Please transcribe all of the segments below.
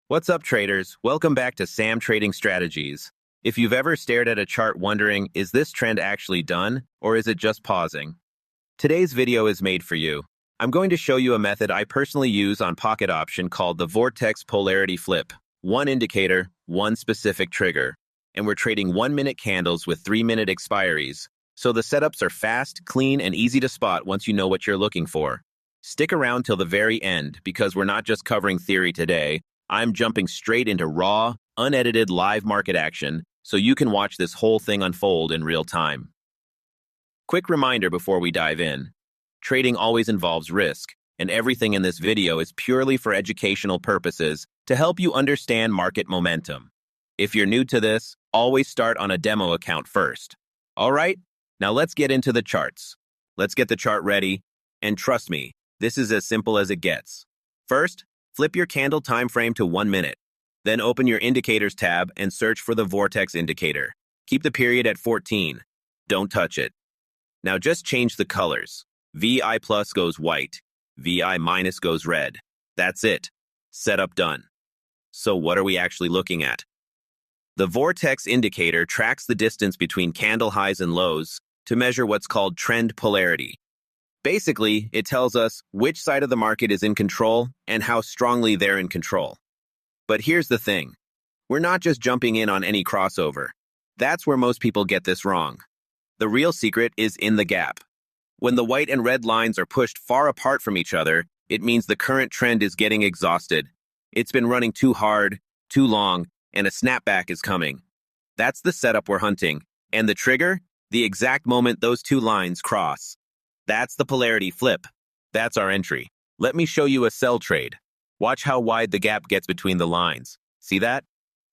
What's up, traders? Welcome back to Sam Trading Strategies. If you've ever stared at a chart wondering, is this trend actually done, or is it just pausing? Today's video is made for you. I'm going to show you a method I personally use on pocket option called the Vortex Polarity Flip. One indicator, one specific trigger. And we're trading 1-minute candles with 3-minute expiries. So the setups are fast, clean, and easy to spot once you know what you're looking for. Stick around till the very end, because we're not just covering theory today. I'm jumping straight into raw, unedited live market action, so you can watch this whole thing unfold in real time. Quick reminder before we dive in. Trading always involves risk, and everything in this video is purely for educational purposes to help you understand market momentum. If you're new to this, always start on a demo account first. All right, now let's get into the charts. Let's get the chart ready, and trust me, this is as simple as it gets. First, flip your candle time frame to 1 minute. Then open your Indicators tab and search for the Vortex Indicator. Keep the period at 14. Don't touch it. Now just change the colors. VI plus goes white. VI minus goes red. That's it. Setup done. So what are we actually looking at? The Vortex Indicator tracks the distance between candle highs and lows to measure what's called trend polarity. Basically, it tells us which side of the market is in control and how strongly they're in control. But here's the thing. We're not just jumping in on any crossover. That's where most people get this wrong. The real secret is in the gap. When the white and red lines are pushed far apart from each other, it means the current trend is getting exhausted. It's been running too hard, too long, and a snapback is coming. That's the setup we're hunting. And the trigger? The exact moment those two lines cross. That's the polarity flip. That's our entry. Let me show you a sell trade. Watch how wide the gap gets between the lines. See that?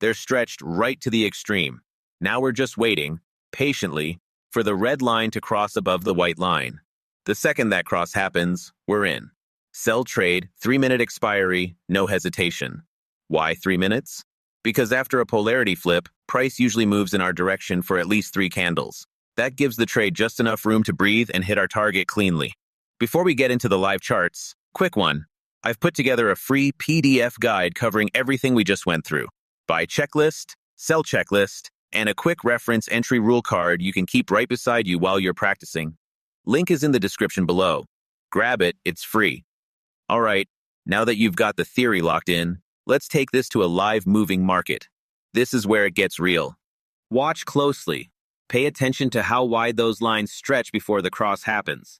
They're stretched right to the extreme. Now we're just waiting, patiently, for the red line to cross above the white line. The second that cross happens, we're in. Sell trade, 3-minute expiry, no hesitation. Why 3 minutes? Because after a polarity flip, price usually moves in our direction for at least 3 candles. That gives the trade just enough room to breathe and hit our target cleanly. Before we get into the live charts, quick one. I've put together a free PDF guide covering everything we just went through. Buy checklist, sell checklist, and a quick reference entry rule card you can keep right beside you while you're practicing. Link is in the description below. Grab it, it's free. All right, now that you've got the theory locked in, let's take this to a live moving market. This is where it gets real. Watch closely. Pay attention to how wide those lines stretch before the cross happens.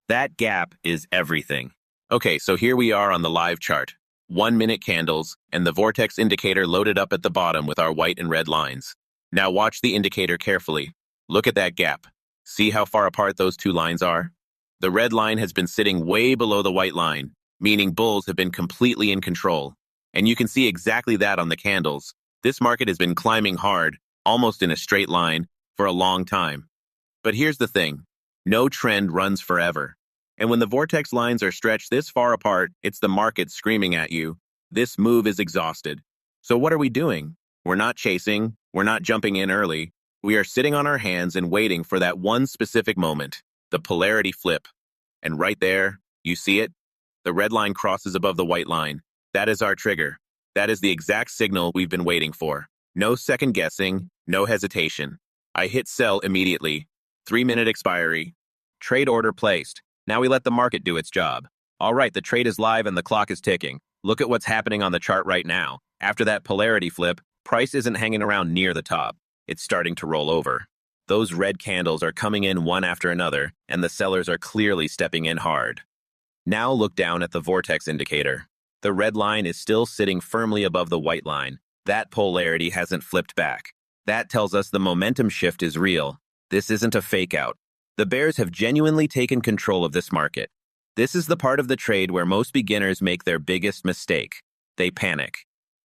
That gap is everything. Okay, so here we are on the live chart. 1-minute candles, and the Vortex Indicator loaded up at the bottom with our white and red lines. Now watch the indicator carefully. Look at that gap. See how far apart those two lines are? The red line has been sitting way below the white line, meaning bulls have been completely in control. And you can see exactly that on the candles. This market has been climbing hard, almost in a straight line, for a long time. But here's the thing. No trend runs forever. And when the vortex lines are stretched this far apart, it's the market screaming at you. This move is exhausted. So what are we doing? We're not chasing. We're not jumping in early. We are sitting on our hands and waiting for that one specific moment, the polarity flip. And right there, you see it? The red line crosses above the white line. That is our trigger. That is the exact signal we've been waiting for. No second guessing, no hesitation. I hit sell immediately. 3-minute expiry. Trade order placed. Now we let the market do its job. All right, the trade is live and the clock is ticking. Look at what's happening on the chart right now. After that polarity flip, price isn't hanging around near the top. It's starting to roll over. Those red candles are coming in one after another, and the sellers are clearly stepping in hard. Now look down at the Vortex Indicator. The red line is still sitting firmly above the white line. That polarity hasn't flipped back. That tells us the momentum shift is real. This isn't a fake out. The bears have genuinely taken control of this market. This is the part of the trade where most beginners make their biggest mistake. They panic.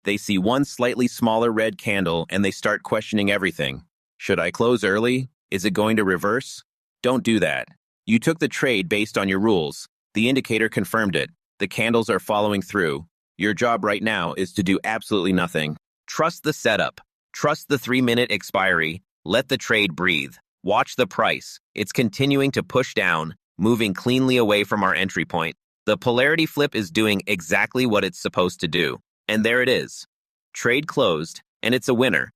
They see one slightly smaller red candle and they start questioning everything. Should I close early? Is it going to reverse? Don't do that. You took the trade based on your rules. The indicator confirmed it. The candles are following through. Your job right now is to do absolutely nothing. Trust the setup. Trust the 3-minute expiry. Let the trade breathe. Watch the price. It's continuing to push down, moving cleanly away from our entry point. The polarity flip is doing exactly what it's supposed to do. And there it is. Trade closed, and it's a winner.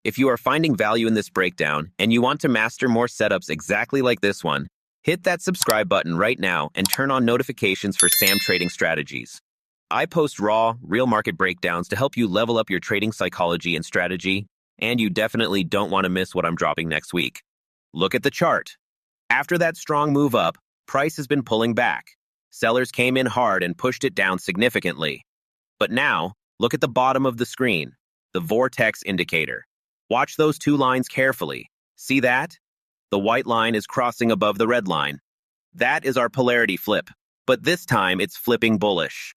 If you are finding value in this breakdown and you want to master more setups exactly like this one, hit that subscribe button right now and turn on notifications for Sam Trading Strategies. I post raw, real market breakdowns to help you level up your trading psychology and strategy, and you definitely don't want to miss what I'm dropping next week. Look at the chart. After that strong move up, price has been pulling back. Sellers came in hard and pushed it down significantly. But now, look at the bottom of the screen, the Vortex Indicator. Watch those two lines carefully. See that? The white line is crossing above the red line. That is our polarity flip, but this time it's flipping bullish.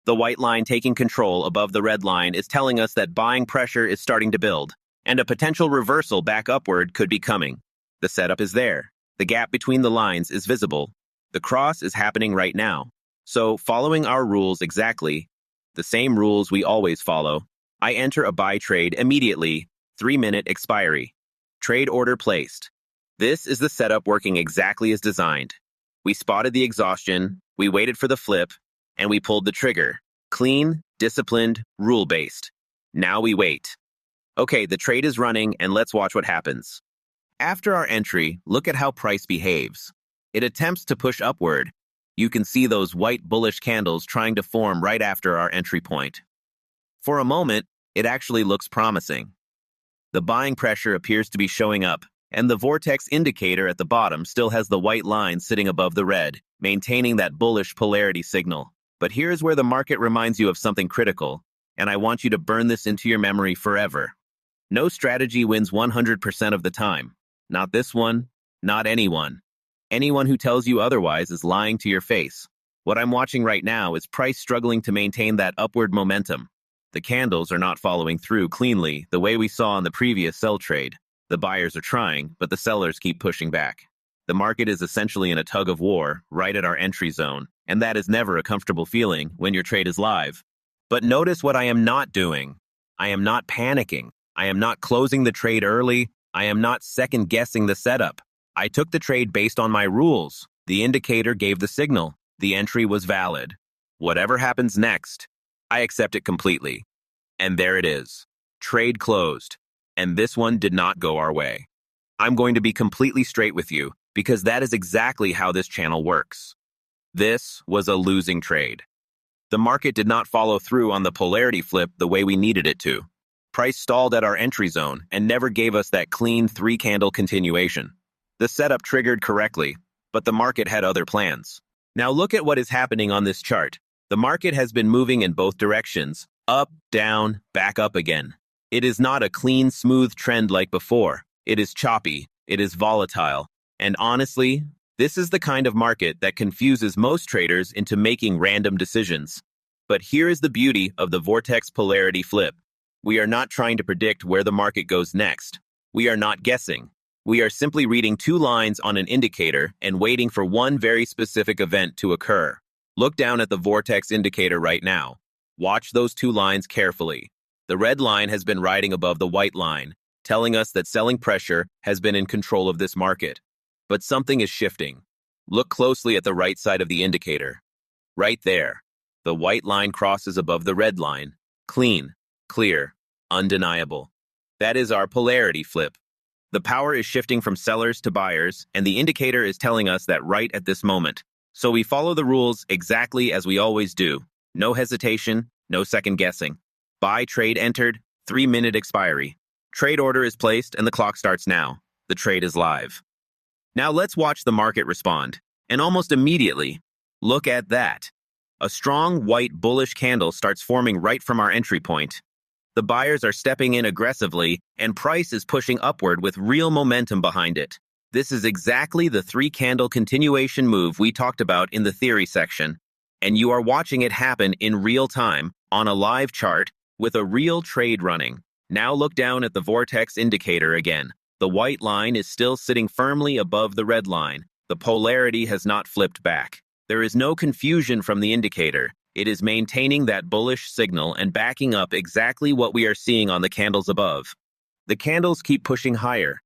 The white line taking control above the red line is telling us that buying pressure is starting to build, and a potential reversal back upward could be coming. The setup is there. The gap between the lines is visible. The cross is happening right now. So, following our rules exactly, the same rules we always follow, I enter a buy trade immediately, 3-minute expiry. Trade order placed. This is the setup working exactly as designed. We spotted the exhaustion, we waited for the flip, and we pulled the trigger. Clean, disciplined, rule-based. Now we wait. Okay, the trade is running, and let's watch what happens. After our entry, look at how price behaves. It attempts to push upward. You can see those white bullish candles trying to form right after our entry point. For a moment, it actually looks promising. The buying pressure appears to be showing up, and the Vortex Indicator at the bottom still has the white line sitting above the red, maintaining that bullish polarity signal. But here's where the market reminds you of something critical, and I want you to burn this into your memory forever. No strategy wins 100% of the time. Not this one, not anyone. Anyone who tells you otherwise is lying to your face. What I'm watching right now is price struggling to maintain that upward momentum. The candles are not following through cleanly the way we saw in the previous sell trade. The buyers are trying, but the sellers keep pushing back. The market is essentially in a tug of war right at our entry zone, and that is never a comfortable feeling when your trade is live. But notice what I am not doing. I am not panicking. I am not closing the trade early. I am not second-guessing the setup. I took the trade based on my rules. The indicator gave the signal. The entry was valid. Whatever happens next, I accept it completely. And there it is. Trade closed. And this one did not go our way. I'm going to be completely straight with you because that is exactly how this channel works. This was a losing trade. The market did not follow through on the polarity flip the way we needed it to. Price stalled at our entry zone and never gave us that clean 3-candle continuation. The setup triggered correctly, but the market had other plans. Now look at what is happening on this chart. The market has been moving in both directions, up, down, back up again. It is not a clean, smooth trend like before. It is choppy, it is volatile, and honestly, this is the kind of market that confuses most traders into making random decisions. But here is the beauty of the Vortex Polarity Flip. We are not trying to predict where the market goes next. We are not guessing. We are simply reading 2 lines on an indicator and waiting for one very specific event to occur. Look down at the Vortex Indicator right now. Watch those 2 lines carefully. The red line has been riding above the white line, telling us that selling pressure has been in control of this market. But something is shifting. Look closely at the right side of the indicator. Right there. The white line crosses above the red line. Clean, clear, undeniable. That is our polarity flip. The power is shifting from sellers to buyers, and the indicator is telling us that right at this moment. So we follow the rules exactly as we always do. No hesitation, no second guessing. Buy trade entered, 3-minute expiry. Trade order is placed and the clock starts now. The trade is live. Now let's watch the market respond. And almost immediately, look at that. A strong white bullish candle starts forming right from our entry point. The buyers are stepping in aggressively, and price is pushing upward with real momentum behind it. This is exactly the 3-candle continuation move we talked about in the theory section, and you are watching it happen in real time, on a live chart, with a real trade running. Now look down at the Vortex Indicator again. The white line is still sitting firmly above the red line. The polarity has not flipped back. There is no confusion from the indicator. It is maintaining that bullish signal and backing up exactly what we are seeing on the candles above. The candles keep pushing higher.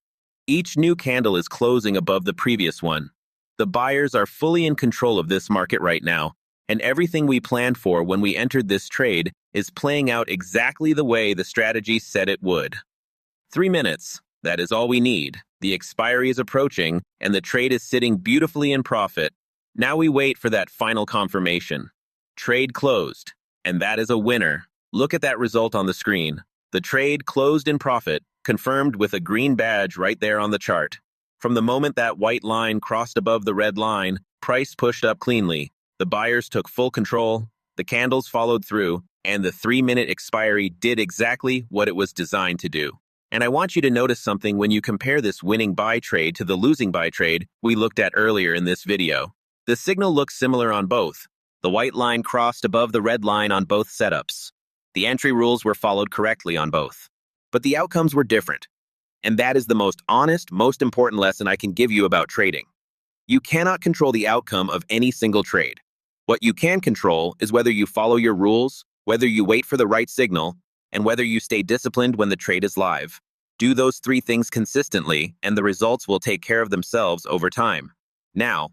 Each new candle is closing above the previous one. The buyers are fully in control of this market right now, and everything we planned for when we entered this trade is playing out exactly the way the strategy said it would. 3 minutes. That is all we need. The expiry is approaching, and the trade is sitting beautifully in profit. Now we wait for that final confirmation. Trade closed, and that is a winner. Look at that result on the screen. The trade closed in profit, confirmed with a green badge right there on the chart. From the moment that white line crossed above the red line, price pushed up cleanly. The buyers took full control, the candles followed through, and the 3-minute expiry did exactly what it was designed to do. And I want you to notice something when you compare this winning buy trade to the losing buy trade we looked at earlier in this video. The signal looks similar on both. The white line crossed above the red line on both setups. The entry rules were followed correctly on both. But the outcomes were different. And that is the most honest, most important lesson I can give you about trading. You cannot control the outcome of any single trade. What you can control is whether you follow your rules, whether you wait for the right signal, and whether you stay disciplined when the trade is live. Do those 3 things consistently, and the results will take care of themselves over time. Now,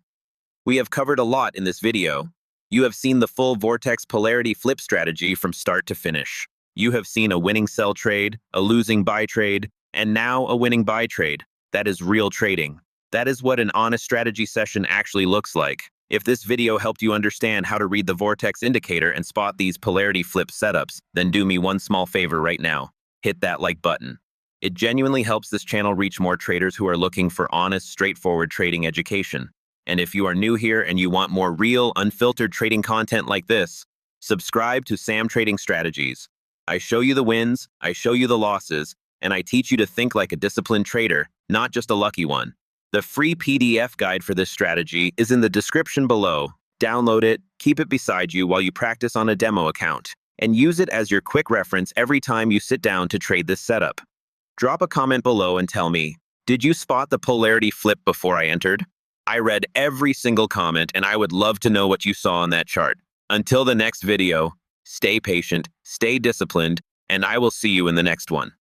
we have covered a lot in this video. You have seen the full Vortex Polarity Flip strategy from start to finish. You have seen a winning sell trade, a losing buy trade, and now a winning buy trade. That is real trading. That is what an honest strategy session actually looks like. If this video helped you understand how to read the Vortex Indicator and spot these polarity flip setups, then do me one small favor right now. Hit that like button. It genuinely helps this channel reach more traders who are looking for honest, straightforward trading education. And if you are new here and you want more real, unfiltered trading content like this, subscribe to Sam Trading Strategies. I show you the wins, I show you the losses, and I teach you to think like a disciplined trader, not just a lucky one. The free PDF guide for this strategy is in the description below. Download it, keep it beside you while you practice on a demo account, and use it as your quick reference every time you sit down to trade this setup. Drop a comment below and tell me, did you spot the polarity flip before I entered? I read every single comment and I would love to know what you saw on that chart. Until the next video, stay patient, stay disciplined, and I will see you in the next one.